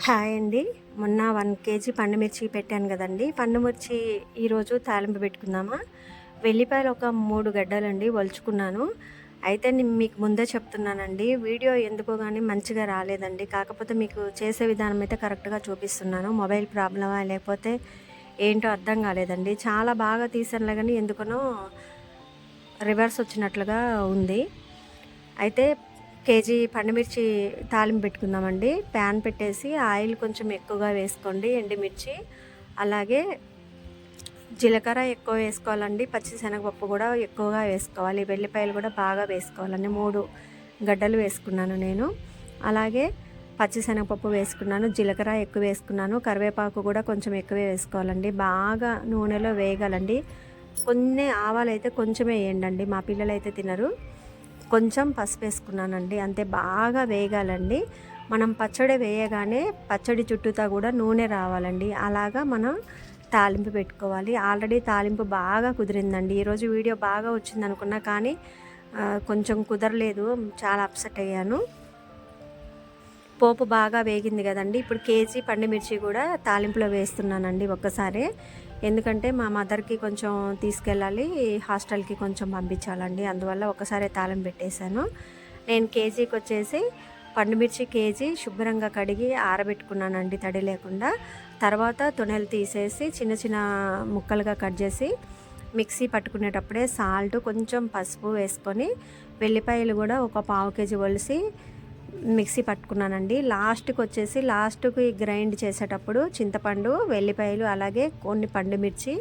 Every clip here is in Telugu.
హాయ్ అండి. మొన్న 1 కేజీ పండుమిర్చి పెట్టాను కదండి. పండుమిర్చి ఈరోజు తాలింపు పెట్టుకుందామా. వెల్లిపాయలు ఒక 3 గడ్డలండి ఒలుచుకున్నాను. అయితే నేను మీకు ముందే చెప్తున్నానండి, వీడియో ఎందుకో కానీ మంచిగా రాలేదండి. కాకపోతే మీకు చేసే విధానం అయితే కరెక్ట్గా చూపిస్తున్నాను. మొబైల్ ప్రాబ్లమా లేకపోతే ఏంటో అర్థం కాలేదండి. చాలా బాగా తీసానులే కానీ ఎందుకనో రివర్స్ వచ్చినట్లుగా ఉంది. అయితే కేజీ పండుమిర్చి తాలింపు పెట్టుకుందామండి. ప్యాన్ పెట్టేసి ఆయిల్ కొంచెం ఎక్కువగా వేసుకోండి. ఎండుమిర్చి అలాగే జీలకర్ర ఎక్కువ వేసుకోవాలండి. పచ్చిశనగపప్పు కూడా ఎక్కువగా వేసుకోవాలి. వెల్లిపాయలు కూడా బాగా వేసుకోవాలండి. 3 గడ్డలు వేసుకున్నాను నేను. అలాగే పచ్చిశనగపప్పు వేసుకున్నాను. జీలకర్ర ఎక్కువ వేసుకున్నాను. కరివేపాకు కూడా కొంచెం ఎక్కువే వేసుకోవాలండి. బాగా నూనెలో వేయగలండి. కొన్ని ఆవాలు అయితే కొంచెమే వేయండి. మా పిల్లలు అయితే తినరు. కొంచెం పసుపు వేసుకున్నానండి. అంతే. బాగా వేగాలండి. మనం పచ్చడి వేయగానే పచ్చడి చుట్టూతా కూడా నూనె రావాలండి. అలాగా మనం తాలింపు పెట్టుకోవాలి. ఆల్రెడీ తాలింపు బాగా కుదిరిందండి. ఈరోజు వీడియో బాగా వచ్చింది అనుకున్నా కానీ కొంచెం కుదరలేదు. చాలా అప్సెట్ అయ్యాను. పోపు బాగా వేగింది కదండి. ఇప్పుడు కేజీ పండుమిర్చి కూడా తాలింపులో వేస్తున్నానండి ఒక్కసారి. ఎందుకంటే మా మదర్కి కొంచెం తీసుకెళ్ళాలి, హాస్టల్కి కొంచెం పంపించాలండి. అందువల్ల ఒకసారి తాలింపు పెట్టేశాను. నేను కేజీకి వచ్చేసి పండుమిర్చి కేజీ శుభ్రంగా కడిగి ఆరబెట్టుకున్నానండి తడి లేకుండా. తర్వాత తొనెలు తీసేసి చిన్న చిన్న ముక్కలుగా కట్ చేసి మిక్సీ పట్టుకునేటప్పుడే సాల్ట్ కొంచెం పసుపు వేసుకొని వెల్లిపాయలు కూడా ఒక 1/2 కేజీ ఒలిసి మిక్సీ పట్టుకున్నానండి. లాస్ట్కి గ్రైండ్ చేసేటప్పుడు చింతపండు, వెల్లిపాయలు అలాగే కొన్ని పండుమిర్చి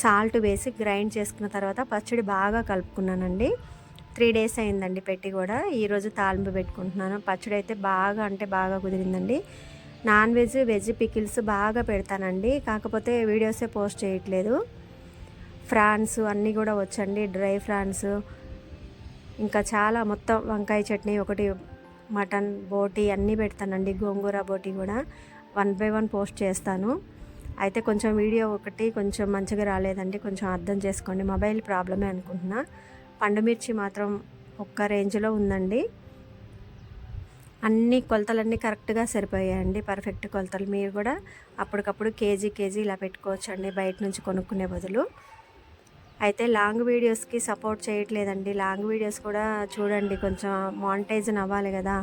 సాల్ట్ వేసి గ్రైండ్ చేసుకున్న తర్వాత పచ్చడి బాగా కలుపుకున్నానండి. 3 డేస్ అయిందండి పెట్టి కూడా. ఈరోజు తాలింపు పెట్టుకుంటున్నాను. పచ్చడి అయితే బాగా అంటే బాగా కుదిరిందండి. నాన్ వెజ్, వెజ్ పికిల్స్ బాగా పెడతానండి. కాకపోతే వీడియోసే పోస్ట్ చేయట్లేదు. ఫ్రాన్స్ అన్నీ కూడా వచ్చండి. డ్రై ఫ్రాన్స్ ఇంకా చాలా మొత్తం వంకాయ చట్నీ ఒకటి, మటన్ బోటీ అన్నీ పెడతానండి. గోంగూర బోటీ కూడా 1 బై 1 పోస్ట్ చేస్తాను. అయితే కొంచెం వీడియో ఒకటి కొంచెం మంచిగా రాలేదండి. కొంచెం అర్థం చేసుకోండి. మొబైల్ ప్రాబ్లమే అనుకుంటున్నా. పండుమిర్చి మాత్రం ఒక్క రేంజ్లో ఉందండి. అన్ని కొలతలన్నీ కరెక్ట్గా సరిపోయాయండి. పర్ఫెక్ట్ కొలతలు. మీరు కూడా అప్పటికప్పుడు కేజీ ఇలా పెట్టుకోవచ్చండి బయట నుంచి కొనుక్కునే బదులు. అయితే లాంగ్ వీడియోస్కి సపోర్ట్ చేయట్లేదండి. లాంగ్ వీడియోస్ కూడా చూడండి. కొంచెం మానిటైజన్ అవ్వాలి కదా,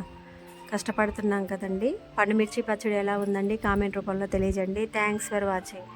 కష్టపడుతున్నాం కదండి. పండుమిర్చి పచ్చడి ఎలా ఉందండి కామెంట్ రూపంలో తెలియజేయండి. Thanks for watching.